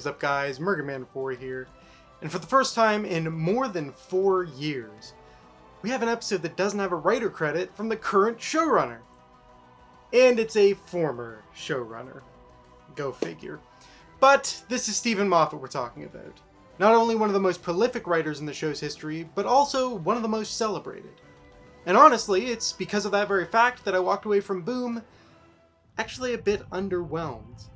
is up guys, Murgaman4 here, and for the first time in more than 4 years, we have an episode that doesn't have a writer credit from the current showrunner. And it's a former showrunner. Go figure. But this is Steven Moffat we're talking about. Not only one of the most prolific writers in the show's history, but also one of the most celebrated. And honestly, it's because of that very fact that I walked away from Boom actually a bit underwhelmed.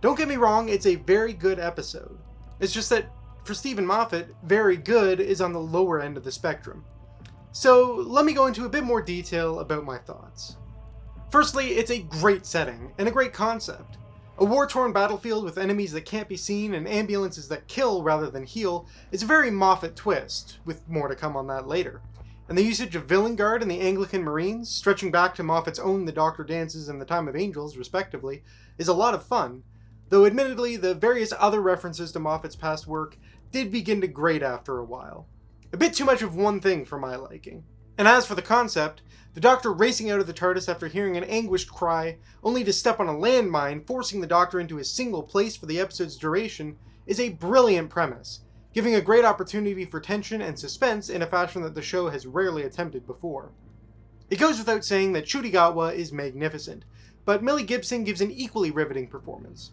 Don't get me wrong, it's a very good episode. It's just that, for Steven Moffat, very good is on the lower end of the spectrum. So, let me go into a bit more detail about my thoughts. Firstly, it's a great setting, and a great concept. A war-torn battlefield with enemies that can't be seen and ambulances that kill rather than heal is a very Moffat twist, with more to come on that later. And the usage of Villain Guard and the Anglican Marines, stretching back to Moffat's own The Doctor Dances and The Time of Angels, respectively, is a lot of fun. Though admittedly, the various other references to Moffat's past work did begin to grate after a while. A bit too much of one thing for my liking. And as for the concept, the Doctor racing out of the TARDIS after hearing an anguished cry, only to step on a landmine, forcing the Doctor into a single place for the episode's duration, is a brilliant premise, giving a great opportunity for tension and suspense in a fashion that the show has rarely attempted before. It goes without saying that Chudigawa is magnificent, but Millie Gibson gives an equally riveting performance.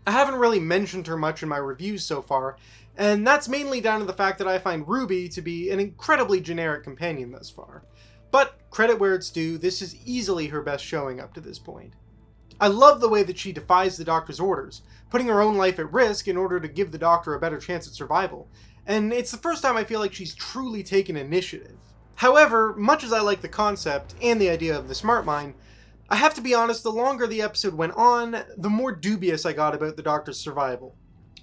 I haven't really mentioned her much in my reviews so far, and that's mainly down to the fact that I find Ruby to be an incredibly generic companion thus far. But, credit where it's due, this is easily her best showing up to this point. I love the way that she defies the Doctor's orders, putting her own life at risk in order to give the Doctor a better chance at survival, and it's the first time I feel like she's truly taken initiative. However, much as I like the concept and the idea of the smart mind, I have to be honest, the longer the episode went on, the more dubious I got about the Doctor's survival.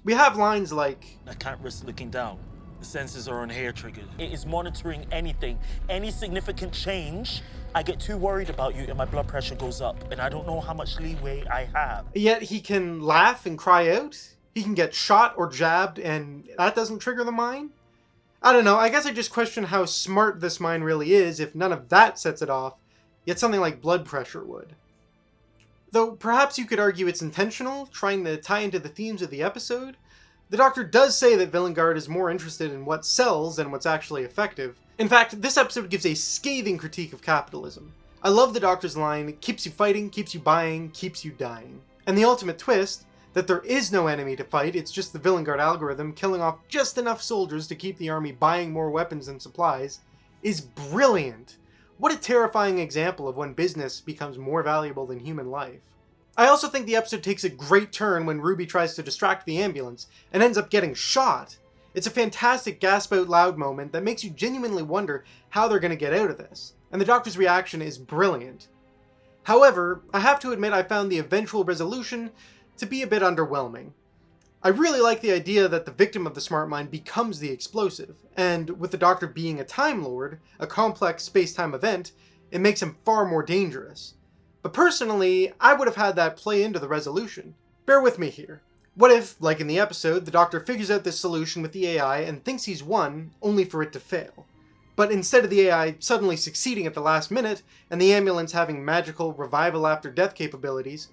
We have lines like, "I can't risk looking down. The sensors are on hair triggers. It is monitoring anything. Any significant change, I get too worried about you and my blood pressure goes up, and I don't know how much leeway I have." Yet he can laugh and cry out, he can get shot or jabbed, and that doesn't trigger the mind? I don't know, I guess I just question how smart this mind really is if none of that sets it off, yet something like blood pressure would. Though perhaps you could argue it's intentional, trying to tie into the themes of the episode. The Doctor does say that Villain Guard is more interested in what sells than what's actually effective. In fact, this episode gives a scathing critique of capitalism. I love the Doctor's line, "Keeps you fighting, keeps you buying, keeps you dying." And the ultimate twist, that there is no enemy to fight, it's just the Villain Guard algorithm killing off just enough soldiers to keep the army buying more weapons and supplies, is brilliant. What a terrifying example of when business becomes more valuable than human life. I also think the episode takes a great turn when Ruby tries to distract the ambulance and ends up getting shot. It's a fantastic gasp out loud moment that makes you genuinely wonder how they're going to get out of this, and the Doctor's reaction is brilliant. However, I have to admit I found the eventual resolution to be a bit underwhelming. I really like the idea that the victim of the smart mind becomes the explosive, and with the Doctor being a Time Lord, a complex space-time event, it makes him far more dangerous. But personally, I would have had that play into the resolution. Bear with me here. What if, like in the episode, the Doctor figures out this solution with the AI and thinks he's won, only for it to fail? But instead of the AI suddenly succeeding at the last minute, and the ambulance having magical revival-after-death capabilities,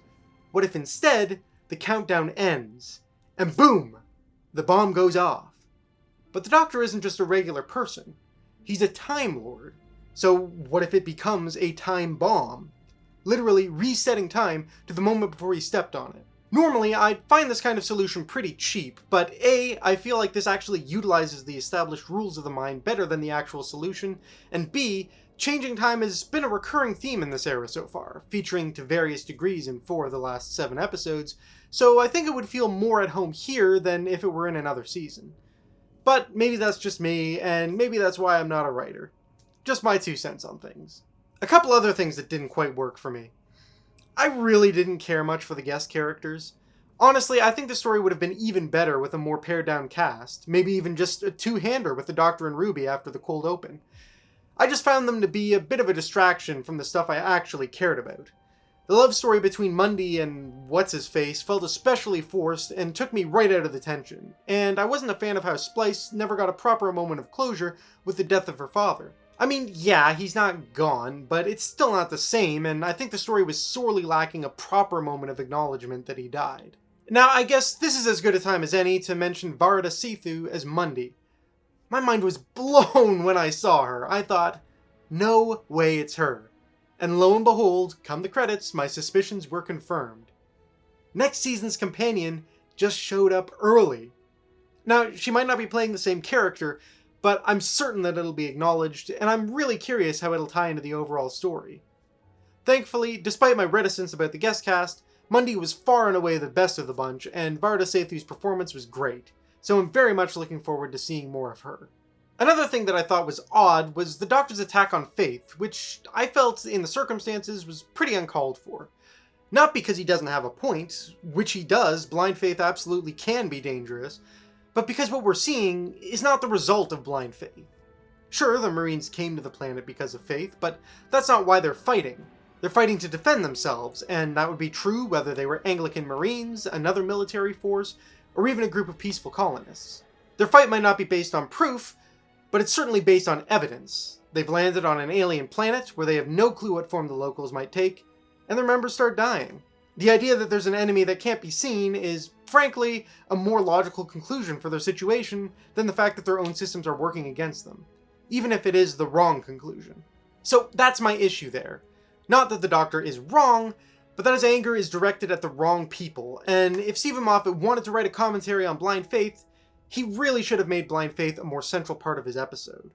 what if instead, the countdown ends, and boom! The bomb goes off. But the Doctor isn't just a regular person. He's a Time Lord. So what if it becomes a time bomb? Literally resetting time to the moment before he stepped on it. Normally, I'd find this kind of solution pretty cheap, but A, I feel like this actually utilizes the established rules of the mind better than the actual solution, and B, changing time has been a recurring theme in this era so far, featuring to various degrees in 4 of the last 7 episodes, so I think it would feel more at home here than if it were in another season. But maybe that's just me, and maybe that's why I'm not a writer. Just my 2 cents on things. A couple other things that didn't quite work for me. I really didn't care much for the guest characters. Honestly, I think the story would have been even better with a more pared down cast, maybe even just a two-hander with the Doctor and Ruby after the cold open. I just found them to be a bit of a distraction from the stuff I actually cared about. The love story between Mundy and What's-His-Face felt especially forced and took me right out of the tension, and I wasn't a fan of how Splice never got a proper moment of closure with the death of her father. I mean, yeah, he's not gone, but it's still not the same, and I think the story was sorely lacking a proper moment of acknowledgement that he died. Now, I guess this is as good a time as any to mention Varda Sethu as Mundi. My mind was blown when I saw her. I thought, no way it's her. And lo and behold, come the credits, my suspicions were confirmed. Next season's companion just showed up early. Now, she might not be playing the same character, but I'm certain that it'll be acknowledged, and I'm really curious how it'll tie into the overall story. Thankfully, despite my reticence about the guest cast, Mundi was far and away the best of the bunch, and Varda Sethu's performance was great, so I'm very much looking forward to seeing more of her. Another thing that I thought was odd was the Doctor's attack on Faith, which I felt in the circumstances was pretty uncalled for. Not because he doesn't have a point, which he does, blind faith absolutely can be dangerous, but because what we're seeing is not the result of blind faith. Sure, the Marines came to the planet because of faith, but that's not why they're fighting. They're fighting to defend themselves, and that would be true whether they were Anglican Marines, another military force, or even a group of peaceful colonists. Their fight might not be based on proof, but it's certainly based on evidence. They've landed on an alien planet where they have no clue what form the locals might take, and their members start dying. The idea that there's an enemy that can't be seen is, frankly, a more logical conclusion for their situation than the fact that their own systems are working against them, even if it is the wrong conclusion. So that's my issue there. Not that the Doctor is wrong, but that his anger is directed at the wrong people, and if Stephen Moffat wanted to write a commentary on blind faith, he really should have made blind faith a more central part of his episode.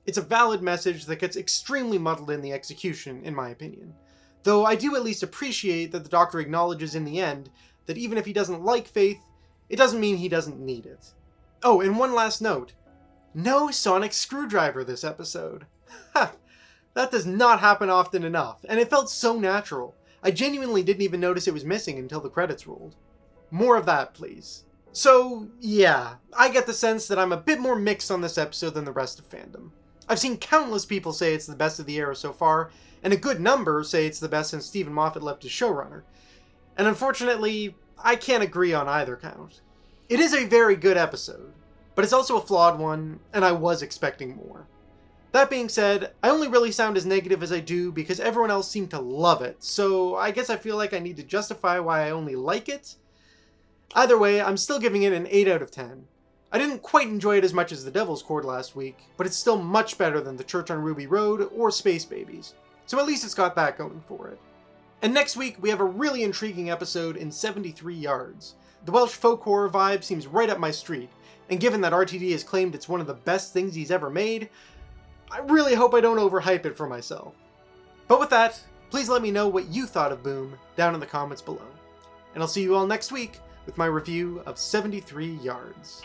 It's a valid message that gets extremely muddled in the execution, in my opinion. Though I do at least appreciate that the Doctor acknowledges in the end that even if he doesn't like faith, it doesn't mean he doesn't need it. Oh, and one last note. No sonic screwdriver this episode. Ha! That does not happen often enough, and it felt so natural. I genuinely didn't even notice it was missing until the credits rolled. More of that, please. So, yeah, I get the sense that I'm a bit more mixed on this episode than the rest of fandom. I've seen countless people say it's the best of the era so far, and a good number say it's the best since Stephen Moffat left as showrunner. And unfortunately, I can't agree on either count. It is a very good episode, but it's also a flawed one, and I was expecting more. That being said, I only really sound as negative as I do because everyone else seemed to love it, so I guess I feel like I need to justify why I only like it. Either way, I'm still giving it an 8 out of 10. I didn't quite enjoy it as much as The Devil's Cord last week, but it's still much better than The Church on Ruby Road or Space Babies, so at least it's got that going for it. And next week, we have a really intriguing episode in 73 Yards. The Welsh folk horror vibe seems right up my street, and given that RTD has claimed it's one of the best things he's ever made, I really hope I don't overhype it for myself. But with that, please let me know what you thought of Boom down in the comments below. And I'll see you all next week with my review of 73 Yards.